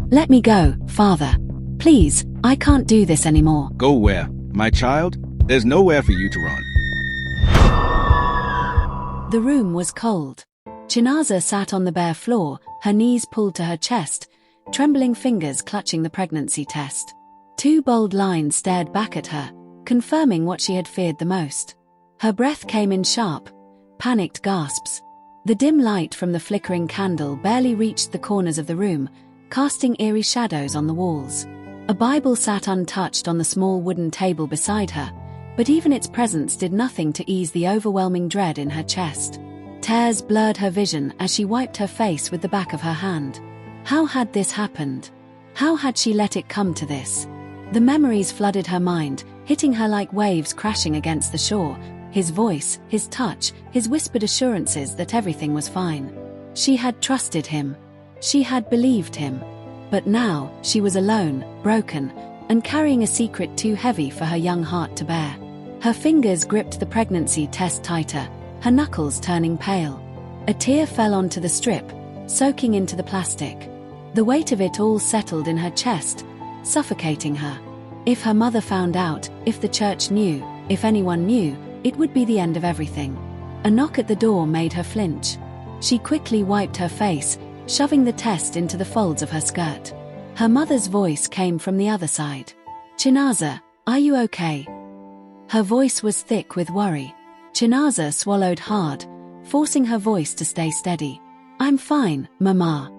Let me go, father. Please, I can't do this anymore. Go where? My child? There's nowhere for you to run. The room was cold. Chinaza sat on the bare floor, her knees pulled to her chest, trembling fingers clutching the pregnancy test. Two bold lines stared back at her, confirming what she had feared the most. Her breath came in sharp, panicked gasps. The dim light from the flickering candle barely reached the corners of the room, casting eerie shadows on the walls. A Bible sat untouched on the small wooden table beside her, but even its presence did nothing to ease the overwhelming dread in her chest. Tears blurred her vision as she wiped her face with the back of her hand. How had this happened? How had she let it come to this? The memories flooded her mind, hitting her like waves crashing against the shore. His voice, his touch, his whispered assurances that everything was fine. She had trusted him. She had believed him. But now, she was alone, broken, and carrying a secret too heavy for her young heart to bear. Her fingers gripped the pregnancy test tighter, her knuckles turning pale. A tear fell onto the strip, soaking into the plastic. The weight of it all settled in her chest, suffocating her. If her mother found out, if the church knew, if anyone knew, it would be the end of everything. A knock at the door made her flinch. She quickly wiped her face, shoving the test into the folds of her skirt. Her mother's voice came from the other side. "Chinaza, are you okay?" Her voice was thick with worry. Chinaza swallowed hard, forcing her voice to stay steady. "I'm fine, Mama."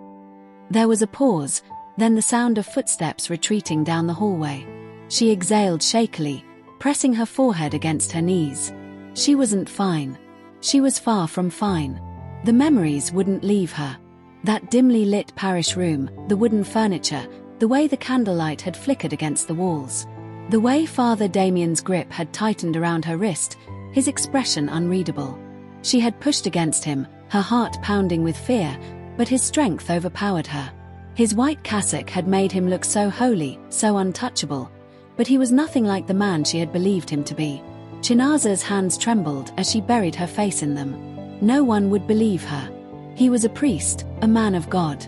There was a pause, then the sound of footsteps retreating down the hallway. She exhaled shakily, pressing her forehead against her knees. She wasn't fine. She was far from fine. The memories wouldn't leave her. That dimly lit parish room, the wooden furniture, the way the candlelight had flickered against the walls. The way Father Damien's grip had tightened around her wrist, his expression unreadable. She had pushed against him, her heart pounding with fear, but his strength overpowered her. His white cassock had made him look so holy, so untouchable, but he was nothing like the man she had believed him to be. Chinaza's hands trembled as she buried her face in them. No one would believe her. He was a priest, a man of God.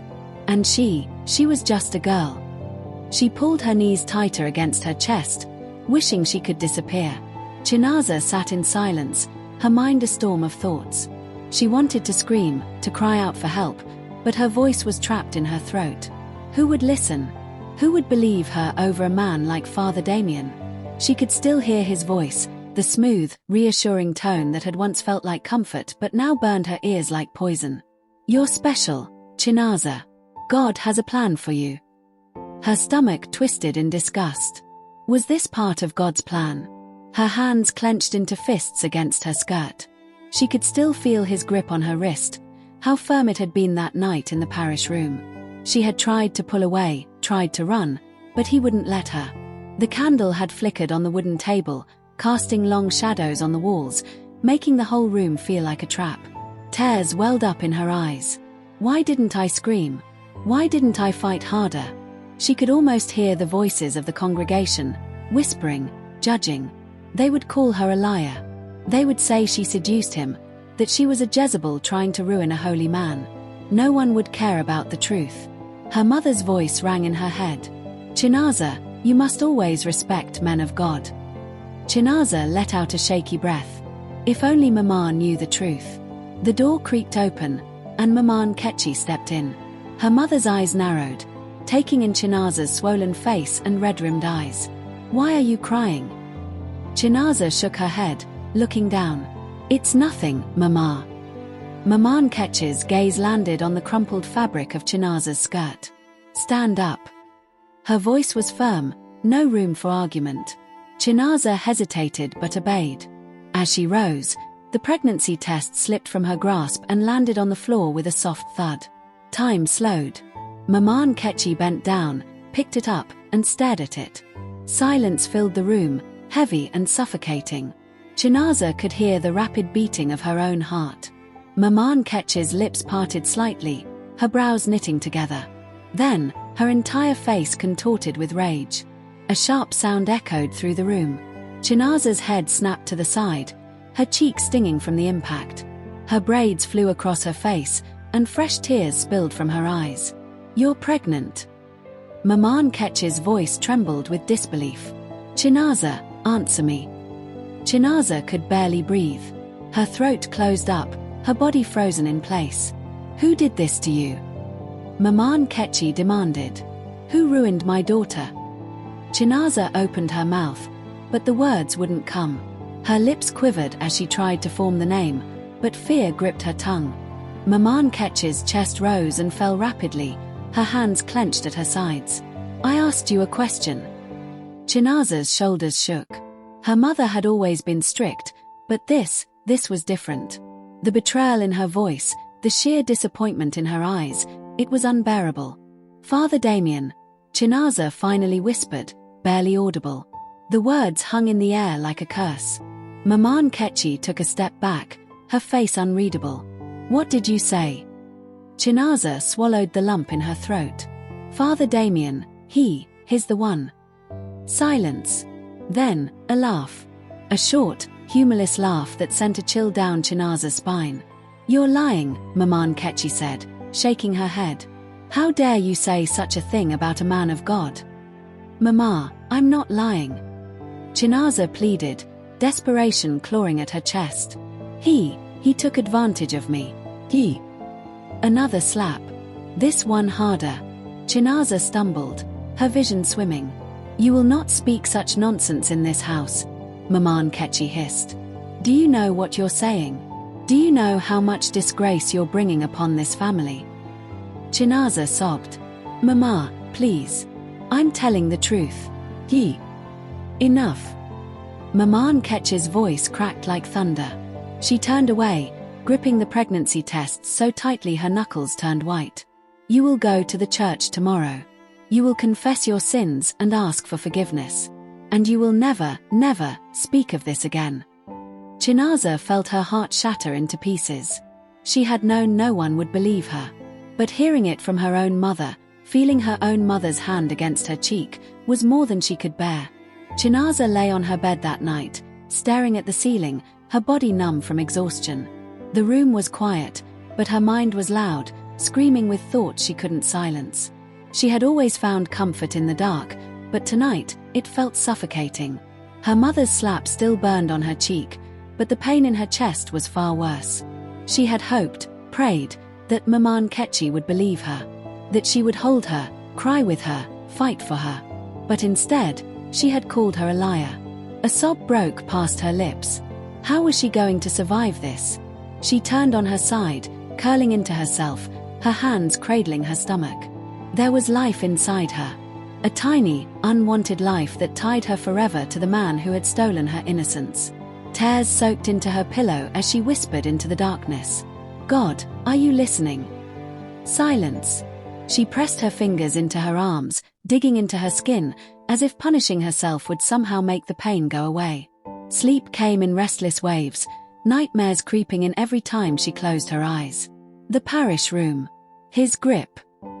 And she was just a girl. She pulled her knees tighter against her chest, wishing she could disappear. Chinaza sat in silence, her mind a storm of thoughts. She wanted to scream, to cry out for help, but her voice was trapped in her throat. Who would listen? Who would believe her over a man like Father Damien? She could still hear his voice, the smooth, reassuring tone that had once felt like comfort but now burned her ears like poison. "You're special, Chinaza. God has a plan for you." Her stomach twisted in disgust. Was this part of God's plan? Her hands clenched into fists against her skirt. She could still feel his grip on her wrist, how firm it had been that night in the parish room. She had tried to pull away, tried to run, but he wouldn't let her. The candle had flickered on the wooden table, casting long shadows on the walls, making the whole room feel like a trap. Tears welled up in her eyes. Why didn't I scream? Why didn't I fight harder? She could almost hear the voices of the congregation, whispering, judging. They would call her a liar. They would say she seduced him, that she was a Jezebel trying to ruin a holy man. No one would care about the truth. Her mother's voice rang in her head. "Chinaza, you must always respect men of God." Chinaza let out a shaky breath. If only Mama knew the truth. The door creaked open, and Maman Kechi stepped in. Her mother's eyes narrowed, taking in Chinaza's swollen face and red-rimmed eyes. "Why are you crying?" Chinaza shook her head, looking down. "It's nothing, Mama." Maman Kechi's gaze landed on the crumpled fabric of Chinaza's skirt. "Stand up." Her voice was firm, no room for argument. Chinaza hesitated but obeyed. As she rose, the pregnancy test slipped from her grasp and landed on the floor with a soft thud. Time slowed. Maman Kechi bent down, picked it up, and stared at it. Silence filled the room, heavy and suffocating. Chinaza could hear the rapid beating of her own heart. Maman Kechi's lips parted slightly, her brows knitting together. Then, her entire face contorted with rage. A sharp sound echoed through the room. Chinaza's head snapped to the side, her cheek stinging from the impact. Her braids flew across her face, and fresh tears spilled from her eyes. "You're pregnant." Maman Ketch's voice trembled with disbelief. Chinaza, answer me. Chinaza could barely breathe. Her throat closed up, her body frozen in place. Who did this to you? Maman Ketchi demanded. Who ruined my daughter? Chinaza opened her mouth, but the words wouldn't come. Her lips quivered as she tried to form the name, but fear gripped her tongue. Maman Ketch's chest rose and fell rapidly, her hands clenched at her sides. I asked you a question. Chinaza's shoulders shook. Her mother had always been strict, but this was different. The betrayal in her voice, the sheer disappointment in her eyes, it was unbearable. Father Damien, Chinaza finally whispered, barely audible. The words hung in the air like a curse. Maman Ketchi took a step back, her face unreadable. What did you say? Chinaza swallowed the lump in her throat. Father Damien, he's the one. Silence. Then, a laugh. A short, humorless laugh that sent a chill down Chinaza's spine. You're lying, Maman Ketchi said, shaking her head. How dare you say such a thing about a man of God? Mama, I'm not lying. Chinaza pleaded, desperation clawing at her chest. He took advantage of me. Another slap. This one harder. Chinaza stumbled, her vision swimming. You will not speak such nonsense in this house, Maman Ketchi hissed. Do you know what you're saying? Do you know how much disgrace you're bringing upon this family? Chinaza sobbed. Mama, please. I'm telling the truth. Enough. Maman Ketch's voice cracked like thunder. She turned away, gripping the pregnancy tests so tightly her knuckles turned white. You will go to the church tomorrow. You will confess your sins and ask for forgiveness. And you will never, never speak of this again. Chinaza felt her heart shatter into pieces. She had known no one would believe her. But hearing it from her own mother, feeling her own mother's hand against her cheek, was more than she could bear. Chinaza lay on her bed that night, staring at the ceiling, her body numb from exhaustion. The room was quiet, but her mind was loud, screaming with thoughts she couldn't silence. She had always found comfort in the dark, but tonight, it felt suffocating. Her mother's slap still burned on her cheek, but the pain in her chest was far worse. She had hoped, prayed, that Maman Ketchi would believe her, that she would hold her, cry with her, fight for her. But instead, she had called her a liar. A sob broke past her lips. How was she going to survive this? She turned on her side, curling into herself, her hands cradling her stomach. There was life inside her. A tiny, unwanted life that tied her forever to the man who had stolen her innocence. Tears soaked into her pillow as she whispered into the darkness. God, are you listening? Silence. She pressed her fingers into her arms, digging into her skin, as if punishing herself would somehow make the pain go away. Sleep came in restless waves, nightmares creeping in every time she closed her eyes. The parish room. His grip.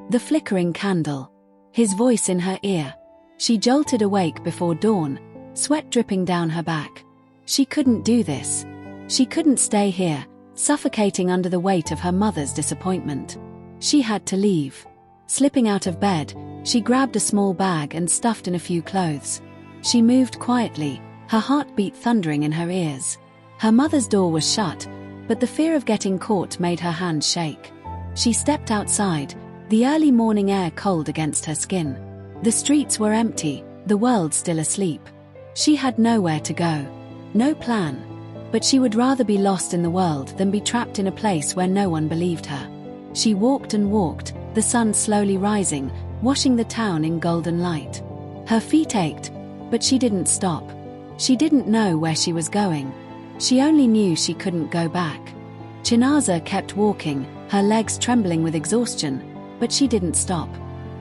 The flickering candle. His voice in her ear. She jolted awake before dawn, sweat dripping down her back. She couldn't do this. She couldn't stay here, suffocating under the weight of her mother's disappointment. She had to leave. Slipping out of bed, she grabbed a small bag and stuffed in a few clothes. She moved quietly, her heartbeat thundering in her ears. Her mother's door was shut, but the fear of getting caught made her hands shake. She stepped outside, the early morning air cold against her skin. The streets were empty, the world still asleep. She had nowhere to go. No plan. But she would rather be lost in the world than be trapped in a place where no one believed her. She walked and walked, the sun slowly rising, washing the town in golden light. Her feet ached, but she didn't stop. She didn't know where she was going. She only knew she couldn't go back. Chinaza kept walking, her legs trembling with exhaustion, but she didn't stop.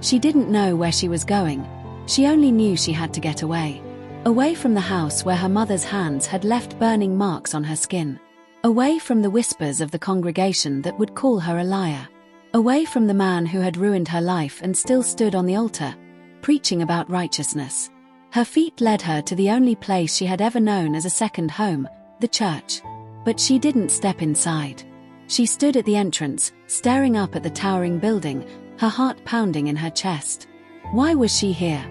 She didn't know where she was going. She only knew she had to get away. Away from the house where her mother's hands had left burning marks on her skin. Away from the whispers of the congregation that would call her a liar. Away from the man who had ruined her life and still stood on the altar, preaching about righteousness. Her feet led her to the only place she had ever known as a second home, the church. But she didn't step inside. She stood at the entrance, staring up at the towering building, her heart pounding in her chest. Why was she here?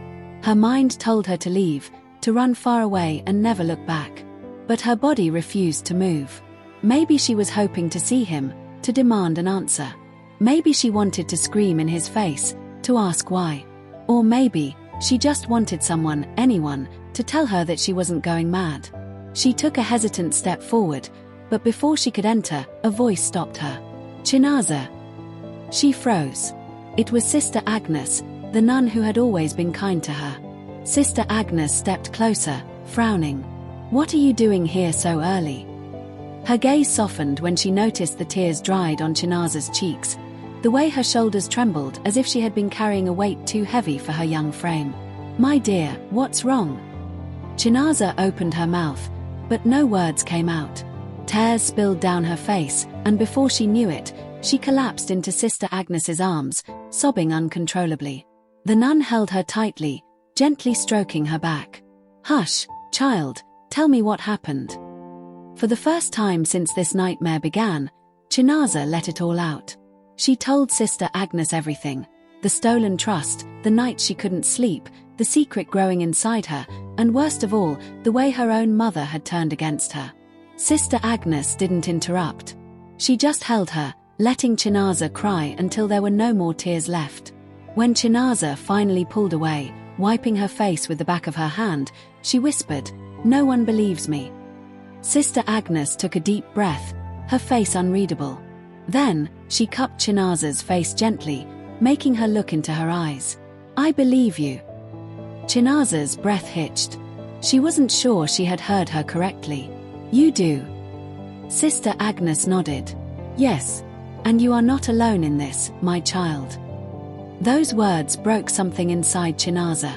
Her mind told her to leave, to run far away and never look back. But her body refused to move. Maybe she was hoping to see him, to demand an answer. Maybe she wanted to scream in his face, to ask why. Or maybe she just wanted someone, anyone, to tell her that she wasn't going mad. She took a hesitant step forward, but before she could enter, a voice stopped her. Chinaza. She froze. It was Sister Agnes, the nun who had always been kind to her. Sister Agnes stepped closer, frowning. What are you doing here so early? Her gaze softened when she noticed the tears dried on Chinaza's cheeks, the way her shoulders trembled as if she had been carrying a weight too heavy for her young frame. My dear, what's wrong? Chinaza opened her mouth, but no words came out. Tears spilled down her face, and before she knew it, she collapsed into Sister Agnes's arms, sobbing uncontrollably. The nun held her tightly, gently stroking her back. Hush, child, tell me what happened. For the first time since this nightmare began, Chinaza let it all out. She told Sister Agnes everything. The stolen trust, the night she couldn't sleep, the secret growing inside her, and worst of all, the way her own mother had turned against her. Sister Agnes didn't interrupt. She just held her, letting Chinaza cry until there were no more tears left. When Chinaza finally pulled away, wiping her face with the back of her hand, she whispered, "No one believes me." Sister Agnes took a deep breath, her face unreadable. Then, she cupped Chinaza's face gently, making her look into her eyes. "I believe you." Chinaza's breath hitched. She wasn't sure she had heard her correctly. "You do?" Sister Agnes nodded. "Yes. And you are not alone in this, my child." Those words broke something inside Chinaza.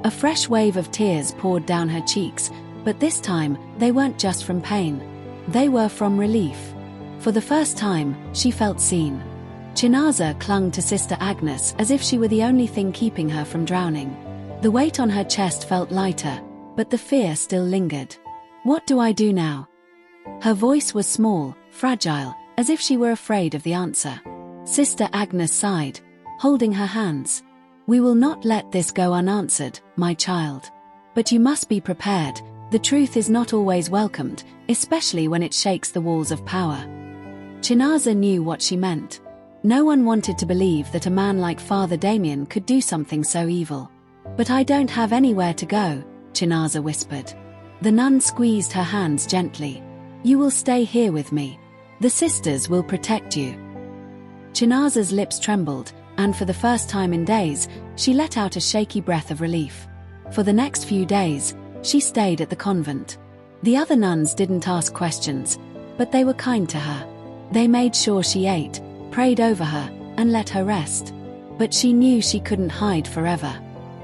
A fresh wave of tears poured down her cheeks, but this time, they weren't just from pain. They were from relief. For the first time, she felt seen. Chinaza clung to Sister Agnes as if she were the only thing keeping her from drowning. The weight on her chest felt lighter, but the fear still lingered. "What do I do now?" Her voice was small, fragile, as if she were afraid of the answer. Sister Agnes sighed, holding her hands. "We will not let this go unanswered, my child. But you must be prepared. The truth is not always welcomed, especially when it shakes the walls of power." Chinaza knew what she meant. No one wanted to believe that a man like Father Damien could do something so evil. "But I don't have anywhere to go," Chinaza whispered. The nun squeezed her hands gently. "You will stay here with me. The sisters will protect you." Chinaza's lips trembled, and for the first time in days, she let out a shaky breath of relief. For the next few days, she stayed at the convent. The other nuns didn't ask questions, but they were kind to her. They made sure she ate, prayed over her, and let her rest. But she knew she couldn't hide forever.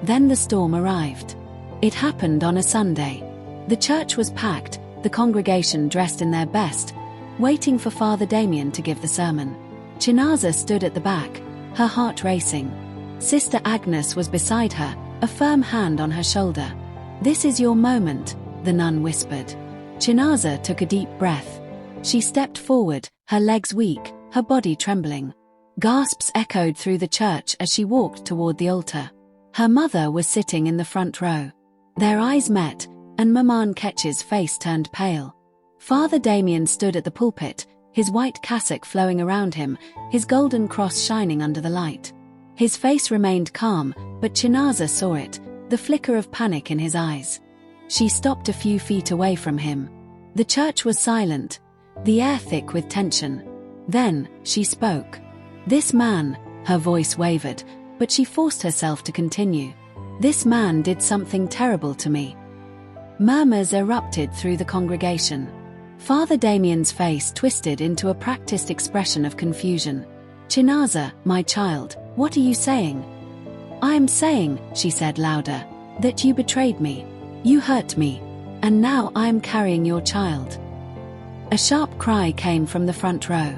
Then the storm arrived. It happened on a Sunday. The church was packed, the congregation dressed in their best, waiting for Father Damien to give the sermon. Chinaza stood at the back, her heart racing. Sister Agnes was beside her, a firm hand on her shoulder. "This is your moment," the nun whispered. Chinaza took a deep breath. She stepped forward, her legs weak, her body trembling. Gasps echoed through the church as she walked toward the altar. Her mother was sitting in the front row. Their eyes met, and Maman Ketch's face turned pale. Father Damien stood at the pulpit, his white cassock flowing around him, his golden cross shining under the light. His face remained calm, but Chinaza saw it, the flicker of panic in his eyes. She stopped a few feet away from him. The church was silent, the air thick with tension. Then, she spoke. "This man," her voice wavered, but she forced herself to continue. "This man did something terrible to me." Murmurs erupted through the congregation. Father Damien's face twisted into a practiced expression of confusion. "Chinaza, my child, what are you saying?" "I am saying," she said louder, "that you betrayed me. You hurt me. And now I am carrying your child." A sharp cry came from the front row.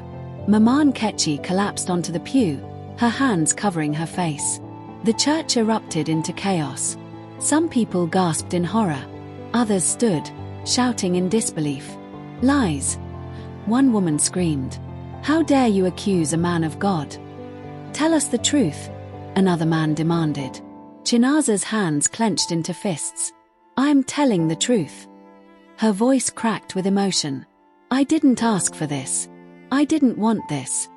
Maman Ketchi collapsed onto the pew, her hands covering her face. The church erupted into chaos. Some people gasped in horror. Others stood, shouting in disbelief. "Lies!" One woman screamed. "How dare you accuse a man of God?" "Tell us the truth," another man demanded. Chinaza's hands clenched into fists. "I'm telling the truth." Her voice cracked with emotion. "I didn't ask for this. I didn't want this."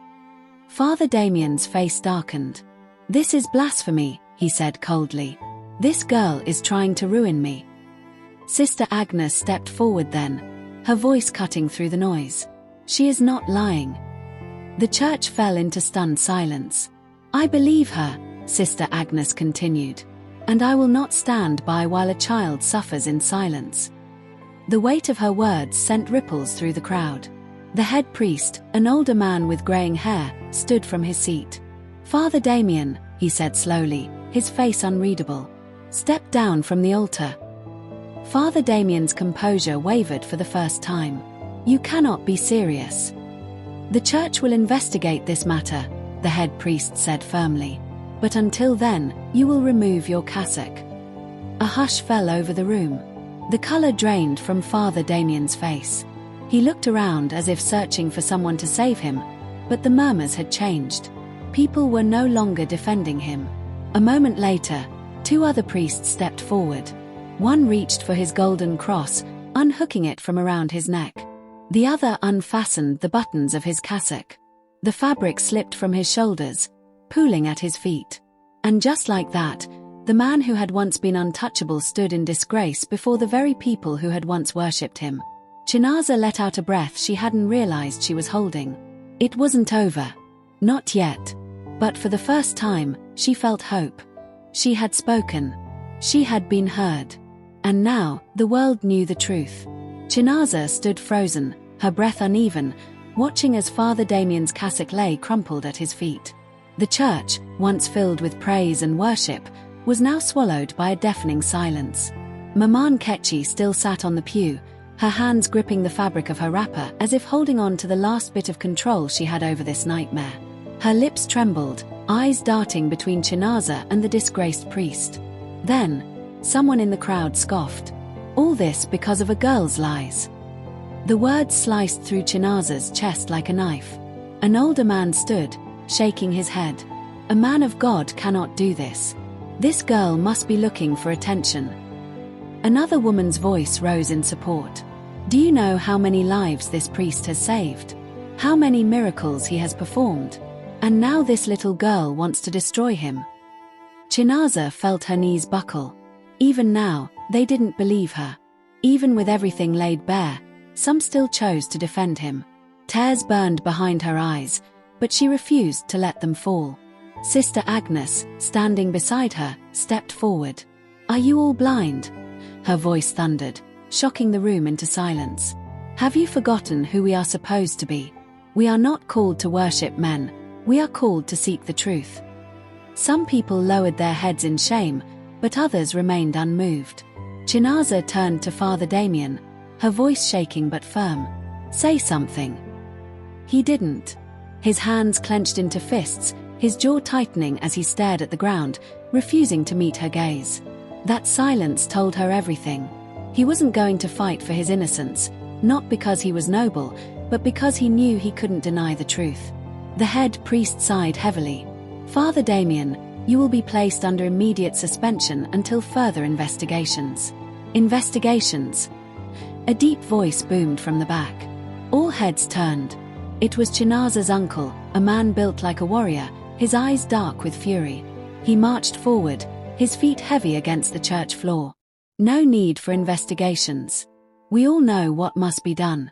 Father Damien's face darkened. "This is blasphemy," he said coldly. "This girl is trying to ruin me." Sister Agnes stepped forward then, her voice cutting through the noise. "She is not lying." The church fell into stunned silence. "I believe her," Sister Agnes continued, "and I will not stand by while a child suffers in silence." The weight of her words sent ripples through the crowd. The head priest, an older man with graying hair, stood from his seat. "Father Damien," he said slowly, his face unreadable, "step down from the altar." Father Damien's composure wavered for the first time. "You cannot be serious." "The church will investigate this matter," the head priest said firmly. "But until then, you will remove your cassock." A hush fell over the room. The color drained from Father Damien's face. He looked around as if searching for someone to save him, but the murmurs had changed. People were no longer defending him. A moment later, two other priests stepped forward. One reached for his golden cross, unhooking it from around his neck. The other unfastened the buttons of his cassock. The fabric slipped from his shoulders, pooling at his feet. And just like that, the man who had once been untouchable stood in disgrace before the very people who had once worshipped him. Chinaza let out a breath she hadn't realized she was holding. It wasn't over. Not yet. But for the first time, she felt hope. She had spoken. She had been heard. And now, the world knew the truth. Chinaza stood frozen, her breath uneven, watching as Father Damien's cassock lay crumpled at his feet. The church, once filled with praise and worship, was now swallowed by a deafening silence. Maman Kechi still sat on the pew, her hands gripping the fabric of her wrapper as if holding on to the last bit of control she had over this nightmare. Her lips trembled, eyes darting between Chinaza and the disgraced priest. Then, someone in the crowd scoffed. All this because of a girl's lies. The words sliced through Chinaza's chest like a knife. An older man stood, shaking his head. "A man of God cannot do this. This girl must be looking for attention." Another woman's voice rose in support. "Do you know how many lives this priest has saved? How many miracles he has performed? And now this little girl wants to destroy him." Chinaza felt her knees buckle. Even now, they didn't believe her. Even with everything laid bare, some still chose to defend him. Tears burned behind her eyes, but she refused to let them fall. Sister Agnes, standing beside her, stepped forward. "Are you all blind?" Her voice thundered, shocking the room into silence. "Have you forgotten who we are supposed to be? We are not called to worship men, we are called to seek the truth." Some people lowered their heads in shame, but others remained unmoved. Chinaza turned to Father Damien, her voice shaking but firm. "Say something." He didn't. His hands clenched into fists, his jaw tightening as he stared at the ground, refusing to meet her gaze. That silence told her everything. He wasn't going to fight for his innocence, not because he was noble, but because he knew he couldn't deny the truth. The head priest sighed heavily. "Father Damien, you will be placed under immediate suspension until further investigations." Investigations? A deep voice boomed from the back. All heads turned. It was Chinaza's uncle, a man built like a warrior, his eyes dark with fury. He marched forward, his feet heavy against the church floor. "No need for investigations. We all know what must be done."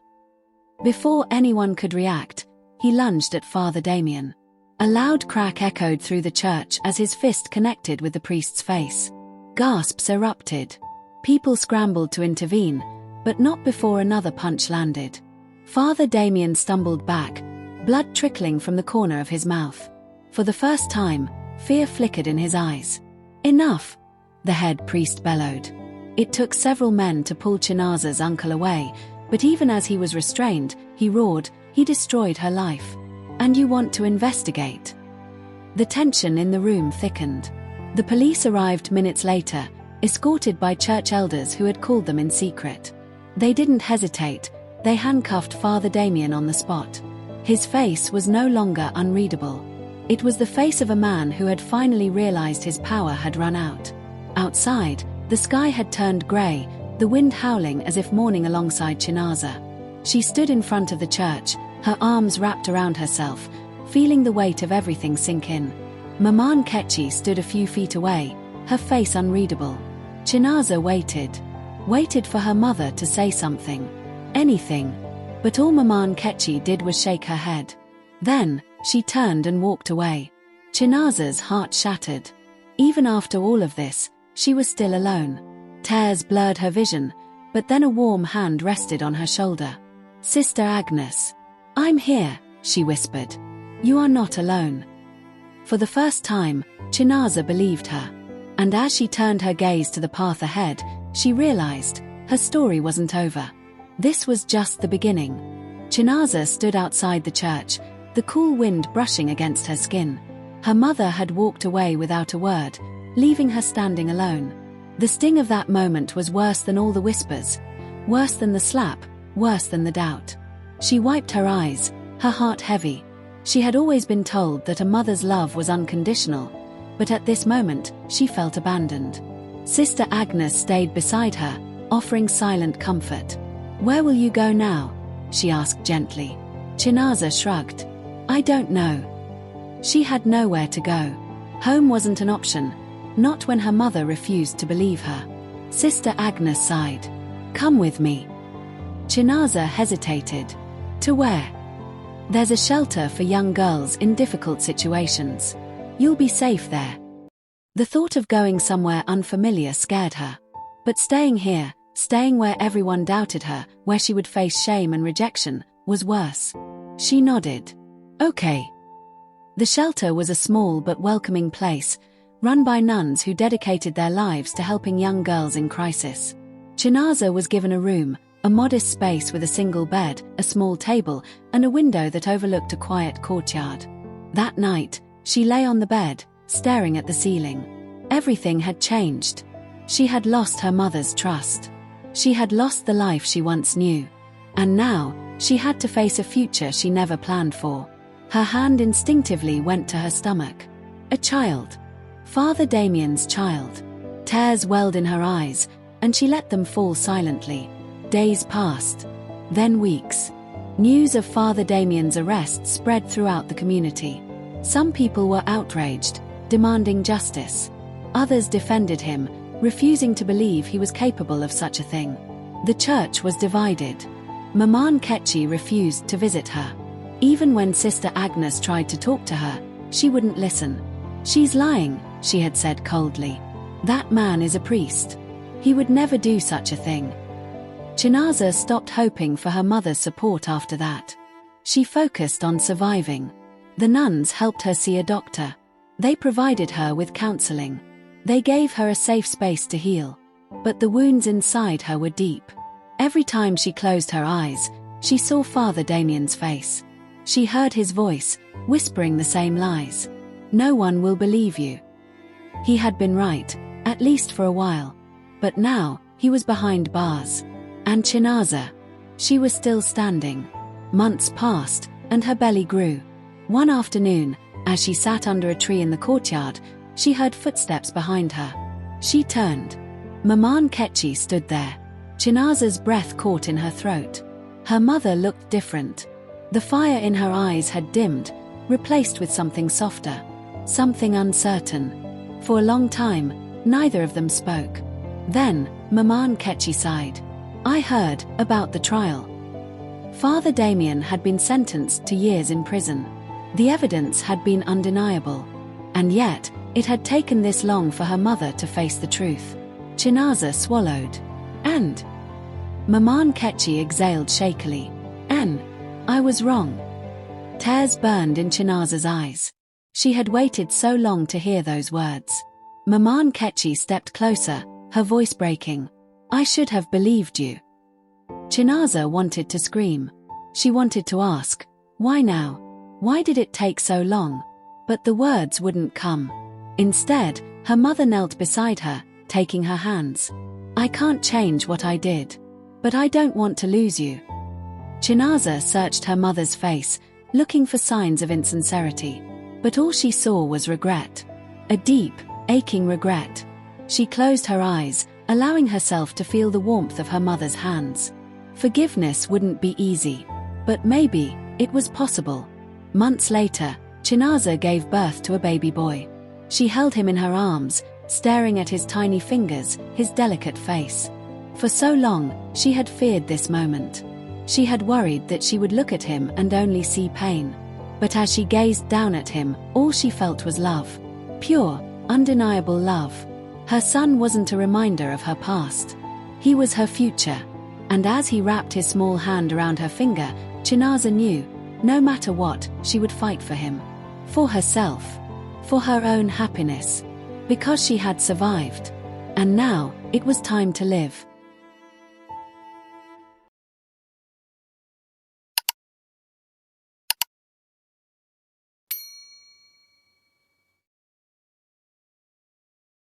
Before anyone could react, he lunged at Father Damien. A loud crack echoed through the church as his fist connected with the priest's face. Gasps erupted. People scrambled to intervene, but not before another punch landed. Father Damien stumbled back, blood trickling from the corner of his mouth. For the first time, fear flickered in his eyes. "Enough!" the head priest bellowed. It took several men to pull Chinaza's uncle away, but even as he was restrained, he roared, "He destroyed her life. And you want to investigate?" The tension in the room thickened. The police arrived minutes later, escorted by church elders who had called them in secret. They didn't hesitate, they handcuffed Father Damien on the spot. His face was no longer unreadable. It was the face of a man who had finally realized his power had run out. Outside, the sky had turned grey, the wind howling as if mourning alongside Chinaza. She stood in front of the church, her arms wrapped around herself, feeling the weight of everything sink in. Mama Nkechi stood a few feet away, her face unreadable. Chinaza waited for her mother to say something. Anything. But all Mama Nkechi did was shake her head. Then, she turned and walked away. Chinaza's heart shattered. Even after all of this, she was still alone. Tears blurred her vision, but then a warm hand rested on her shoulder. "Sister Agnes. I'm here," she whispered. "You are not alone." For the first time, Chinaza believed her. And as she turned her gaze to the path ahead, she realized her story wasn't over. This was just the beginning. Chinaza stood outside the church, the cool wind brushing against her skin. Her mother had walked away without a word, leaving her standing alone. The sting of that moment was worse than all the whispers, worse than the slap, worse than the doubt. She wiped her eyes, her heart heavy. She had always been told that a mother's love was unconditional, but at this moment, she felt abandoned. Sister Agnes stayed beside her, offering silent comfort. "Where will you go now?" she asked gently. Chinaza shrugged. "I don't know." She had nowhere to go. Home wasn't an option, not when her mother refused to believe her. Sister Agnes sighed. "Come with me." Chinaza hesitated. "To where?" "There's a shelter for young girls in difficult situations. You'll be safe there." The thought of going somewhere unfamiliar scared her. But staying here, staying where everyone doubted her, where she would face shame and rejection, was worse. She nodded. "Okay." The shelter was a small but welcoming place, run by nuns who dedicated their lives to helping young girls in crisis. Chinaza was given a room, a modest space with a single bed, a small table, and a window that overlooked a quiet courtyard. That night, she lay on the bed, staring at the ceiling. Everything had changed. She had lost her mother's trust. She had lost the life she once knew. And now, she had to face a future she never planned for. Her hand instinctively went to her stomach. A child. Father Damien's child. Tears welled in her eyes, and she let them fall silently. Days passed. Then weeks. News of Father Damien's arrest spread throughout the community. Some people were outraged, demanding justice. Others defended him, refusing to believe he was capable of such a thing. The church was divided. Mama Nkechi refused to visit her. Even when Sister Agnes tried to talk to her, she wouldn't listen. "She's lying," she had said coldly. "That man is a priest. He would never do such a thing." Chinaza stopped hoping for her mother's support after that. She focused on surviving. The nuns helped her see a doctor. They provided her with counseling. They gave her a safe space to heal. But the wounds inside her were deep. Every time she closed her eyes, she saw Father Damien's face. She heard his voice, whispering the same lies. "No one will believe you." He had been right, at least for a while. But now, he was behind bars. And Chinaza. She was still standing. Months passed, and her belly grew. One afternoon, as she sat under a tree in the courtyard, she heard footsteps behind her. She turned. Mama Nkechi stood there. Chinaza's breath caught in her throat. Her mother looked different. The fire in her eyes had dimmed, replaced with something softer, something uncertain. For a long time, neither of them spoke. Then, Mama Nkechi sighed. "I heard about the trial." Father Damien had been sentenced to years in prison. The evidence had been undeniable. And yet, it had taken this long for her mother to face the truth. Chinaza swallowed. "And?" Mama Nkechi exhaled shakily. I was wrong." Tears burned in Chinaza's eyes. She had waited so long to hear those words. Mama Nkechi stepped closer, her voice breaking. "I should have believed you." Chinaza wanted to scream. She wanted to ask, "Why now? Why did it take so long?" But the words wouldn't come. Instead, her mother knelt beside her, taking her hands. "I can't change what I did. But I don't want to lose you." Chinaza searched her mother's face, looking for signs of insincerity. But all she saw was regret. A deep, aching regret. She closed her eyes, allowing herself to feel the warmth of her mother's hands. Forgiveness wouldn't be easy, but maybe it was possible. Months later, Chinaza gave birth to a baby boy. She held him in her arms, staring at his tiny fingers, his delicate face. For so long, she had feared this moment. She had worried that she would look at him and only see pain. But as she gazed down at him, all she felt was love. Pure, undeniable love. Her son wasn't a reminder of her past. He was her future. And as he wrapped his small hand around her finger, Chinaza knew, no matter what, she would fight for him. For herself. For her own happiness. Because she had survived. And now, it was time to live.